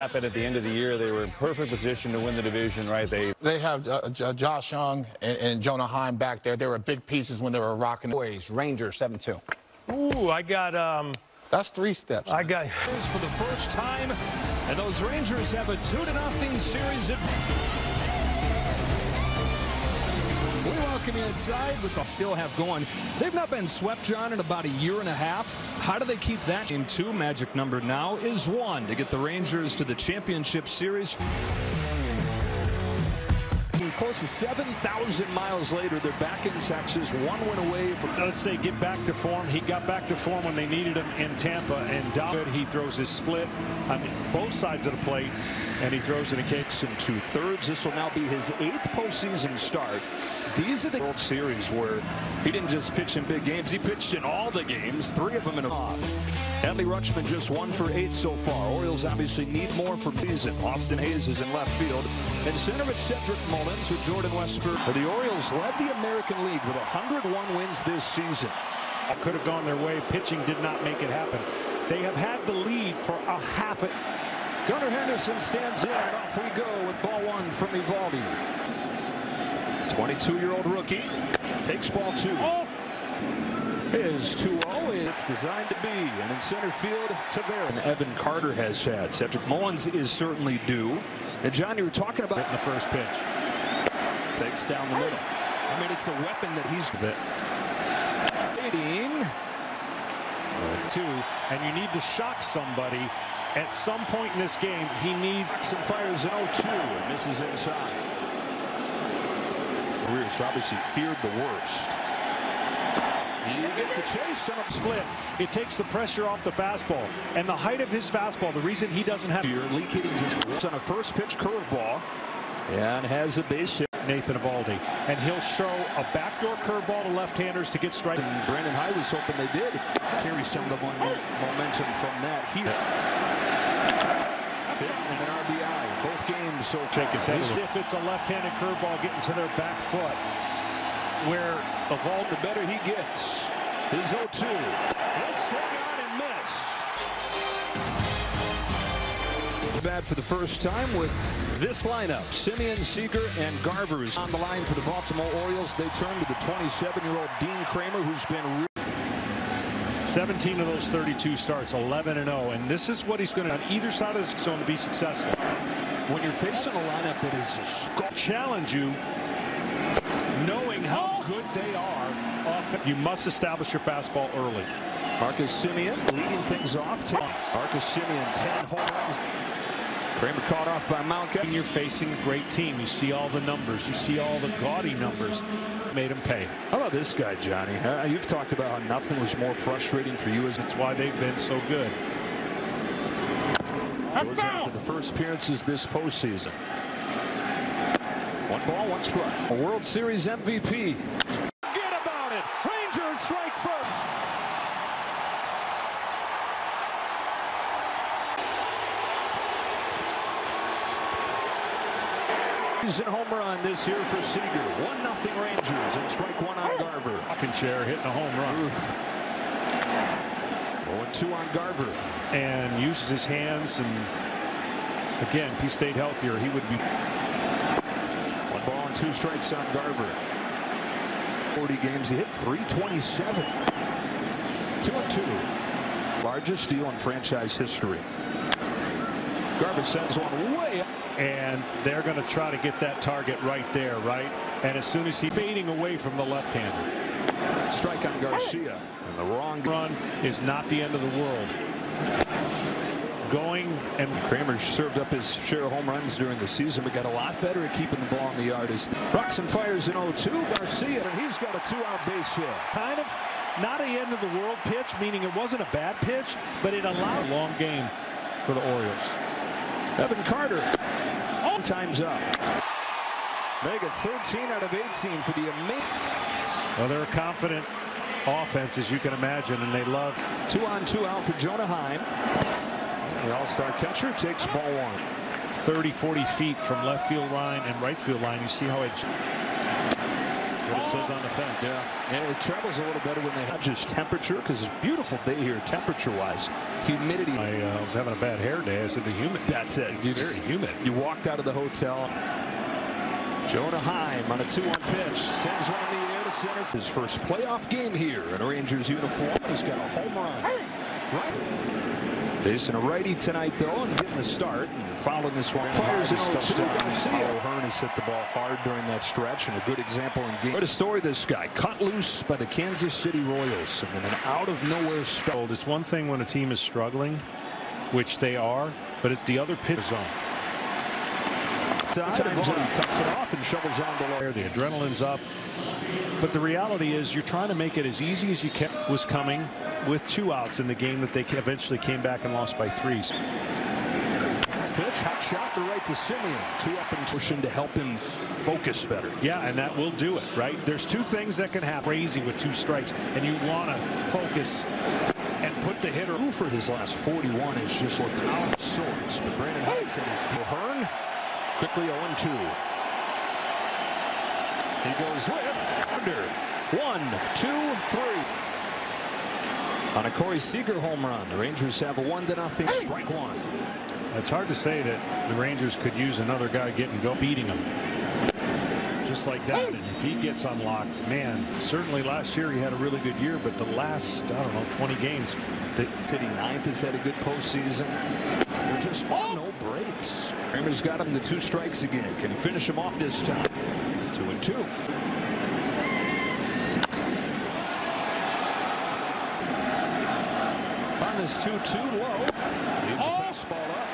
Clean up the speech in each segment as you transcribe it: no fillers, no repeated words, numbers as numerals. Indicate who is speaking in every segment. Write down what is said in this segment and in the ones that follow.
Speaker 1: Happened at the end of the year. They were in perfect position to win the division, right?
Speaker 2: They have Josh Young and Jonah Heim back there. They were big pieces when they were rocking.
Speaker 3: Rangers 7-2.
Speaker 4: Ooh, I got
Speaker 2: That's 3 steps.
Speaker 4: I got
Speaker 5: for the first time, and those Rangers have a 2-0 series. We welcome you inside with the still have going. They've not been swept, John, in about a year and a half. How do they keep that? Game 2, magic number now is 1 to get the Rangers to the championship series. Close to 7,000 miles later, they're back in Texas, 1 win away from.
Speaker 4: Let's say get back to form. He got back to form when they needed him in Tampa, and he throws his split on both sides of the plate, and he throws it a kicks
Speaker 5: in 2/3. This will now be his 8th postseason start. These are the World Series where he didn't just pitch in big games, he pitched in all the games, 3 of them in a off. Adley Rutschman just 1 for 8 so far. Orioles obviously need more for season. Austin Hayes is in left field. In center, it's Cedric Mullins with Jordan Westburg. The Orioles led the American League with 101 wins this season.
Speaker 4: Could have gone their way. Pitching did not make it happen. They have had the lead for a half it.
Speaker 5: Gunnar Henderson stands in, and off we go with ball 1 from Evaldi. 22-year-old rookie takes ball 2. Is 2-0. It's designed to be. And in center field, Tavares. And Evan Carter has had. Cedric Mullins is certainly due. And John, you were talking about
Speaker 4: in the first pitch.
Speaker 5: Takes down the middle. I mean, it's a weapon that he's waiting.
Speaker 4: 2, and you need to shock somebody at some point in this game. He needs
Speaker 5: some fires in 0-2 and misses inside. Warriors obviously feared the worst. He gets a chase on a
Speaker 4: split. It takes the pressure off the fastball and the height of his fastball. The reason he doesn't have
Speaker 5: here, Lee Kitty just on a first pitch curveball and has a base hit.
Speaker 4: Nathan Evaldi, and he'll show a backdoor curveball to left-handers to get strike.
Speaker 5: And Brandon High was hoping they did carry some of the momentum from that here. And an RBI both games so far.
Speaker 4: Shake his head. If it's a left-handed curveball getting to their back foot, where Evaldi,
Speaker 5: the better he gets. His 0-2. He'll swing on and miss. Bad for the first time with this lineup. Simeon, Seager, and Garver is on the line for the Baltimore Orioles. They turn to the 27-year-old Dean Kramer, who's been
Speaker 4: 17 of those 32 starts, 11-0, and this is what he's going to on either side of the zone to be successful.
Speaker 5: When you're facing a lineup that is
Speaker 4: challenge you, knowing how good they are, you must establish your fastball early.
Speaker 5: Marcus Simeon leading things off. Marcus Simeon 10 home runs. Kramer caught off by Malka.
Speaker 4: You're facing a great team. You see all the numbers. You see all the gaudy numbers. Made him pay.
Speaker 5: How about this guy, Johnny? You've talked about how nothing was more frustrating for you.
Speaker 4: That's why they've been so good.
Speaker 5: Goes after the first appearances this postseason. 1 ball, 1 strike. A World Series MVP. Forget about it. Rangers strike first. He's a home run this year for Seager. 1-0 Rangers and strike 1 on Garver.
Speaker 4: Rocking chair hitting a home run.
Speaker 5: 0-2 on Garver.
Speaker 4: And uses his hands, and again, if he stayed healthier, he would be.
Speaker 5: 1 ball and 2 strikes on Garver. 40 games, he hit .327. 2-2. Largest steal in franchise history. Garver sends one way up.
Speaker 4: And they're going to try to get that target right there, right? And as soon as he's fading away from the left-hander.
Speaker 5: Strike on Garcia. And the wrong
Speaker 4: run is not the end of the world. Going and
Speaker 5: Kramer served up his share of home runs during the season, but got a lot better at keeping the ball in the yard. Roxon fires in 0-2. Garcia, and he's got a 2-out base hit.
Speaker 4: Kind of not an end of the world pitch, meaning it wasn't a bad pitch, but it allowed a long game for the Orioles.
Speaker 5: Evan Carter. Time's up. Make it 13 out of 18 for the amazing.
Speaker 4: Well, they're a confident offense, as you can imagine, and they love.
Speaker 5: 2-on-2 out for Jonah Heim. The all-star catcher takes ball 1.
Speaker 4: 30, 40 feet from left field line and right field line. You see how it. what it says on the fence.
Speaker 5: Yeah, and it travels a little better when they have just temperature, because it's a beautiful day here temperature-wise. Humidity.
Speaker 4: I was having a bad hair day. I said the humid.
Speaker 5: That's it.
Speaker 4: Very humid.
Speaker 5: You walked out of the hotel. Jonah Heim on a 2-1 pitch. Sends one in the air to center. His first playoff game here in a Rangers uniform. He's got a home run. Right. Facing a righty tonight, though, and getting the start. And following this one. Fires in touchdown. Paulo Hearn has hit the ball hard during that stretch, and a good example in game. What a story, this guy. Cut loose by the Kansas City Royals. And then an out-of-nowhere start.
Speaker 4: It's one thing when a team is struggling, which they are, but at the other pitch zone.
Speaker 5: Times out. He cuts it off and shovels on below.
Speaker 4: The adrenaline's up, but the reality is you're trying to make it as easy as you can. Was coming with 2 outs in the game that they eventually came back and lost by 3.
Speaker 5: Pitch, hot shot to right to Simeon. 2 up and pushing to help him focus better.
Speaker 4: Yeah, and that will do it, right? There's 2 things that can happen. Crazy with 2 strikes, and you want to focus and put the hitter.
Speaker 5: For his last 41 is just looked out of sorts. But Brandon Hyde said his deal. Hearn quickly 0-2. He goes with under 1, 2, 3. On a Corey Seager home run, the Rangers have a 1-0 strike 1.
Speaker 4: It's hard to say that the Rangers could use another guy beating him. Just like that. And if he gets unlocked, man, certainly last year he had a really good year, but the last, I don't know, 20 games.
Speaker 5: Titty Ninth has had a good postseason. They're just no breaks. Kramer's got him to 2 strikes again. Can he finish him off this time? 2-2. On this 2-2 low. Leaves a fastball up.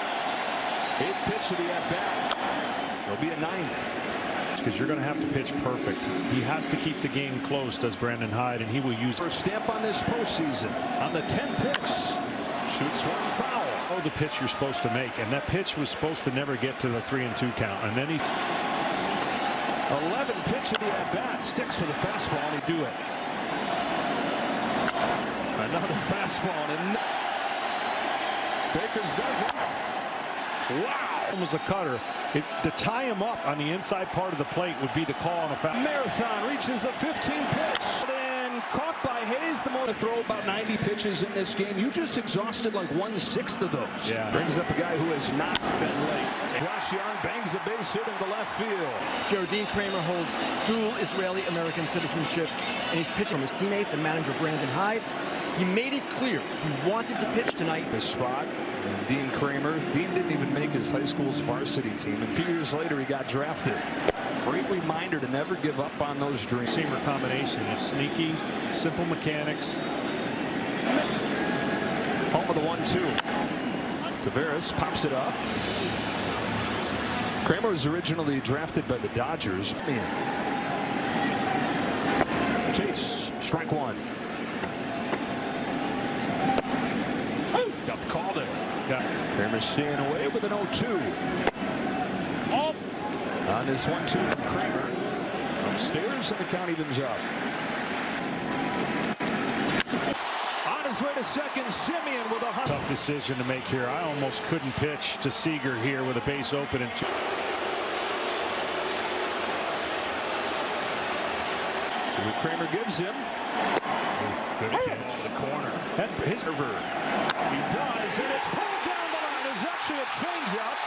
Speaker 5: 8th pitch of the at-bat. It'll be a 9th.
Speaker 4: Because you're going to have to pitch perfect. He has to keep the game close, does Brandon Hyde, and he will use
Speaker 5: first stamp on this postseason. On the 10th pitch, shoots one foul.
Speaker 4: Oh, the pitch you're supposed to make, and that pitch was supposed to never get to the 3-2 count, and then he
Speaker 5: 11th pitch of the at bat, sticks with a fastball, and he do it. Another fastball, and Baker's does it. Wow.
Speaker 4: Was a cutter. To tie him up on the inside part of the plate would be the call on a foul.
Speaker 5: Marathon reaches a 15th pitch. Then caught by Hayes. The more to throw about 90 pitches in this game. You just exhausted like 1/6 of those.
Speaker 4: Yeah.
Speaker 5: Brings up a guy who has not been late. Josh Young bangs a base hit into left field.
Speaker 3: Geraldine Kramer holds dual Israeli-American citizenship, and he's pitching from his teammates and manager Brandon Hyde. He made it clear he wanted to pitch tonight.
Speaker 5: This spot. And Dean Kramer. Dean didn't even make his high school's varsity team, and 2 years later he got drafted. Great reminder to never give up on those dreams.
Speaker 4: Seamer combination is sneaky, simple mechanics.
Speaker 5: Home of the 1-2. Tavares pops it up. Kramer was originally drafted by the Dodgers. Chase, strike 1. Got the call there. Kramer staying away with an 0-2. On this 1-2 from Kramer. Upstairs, and the count evens up. On his way to second, Simeon with a
Speaker 4: tough decision to make here. I almost couldn't pitch to Seager here with a base open and 2.
Speaker 5: See what Kramer gives him.
Speaker 4: Good catch.
Speaker 5: The corner.
Speaker 4: His
Speaker 5: He does, and it's pulled down the line. There's actually a changeup.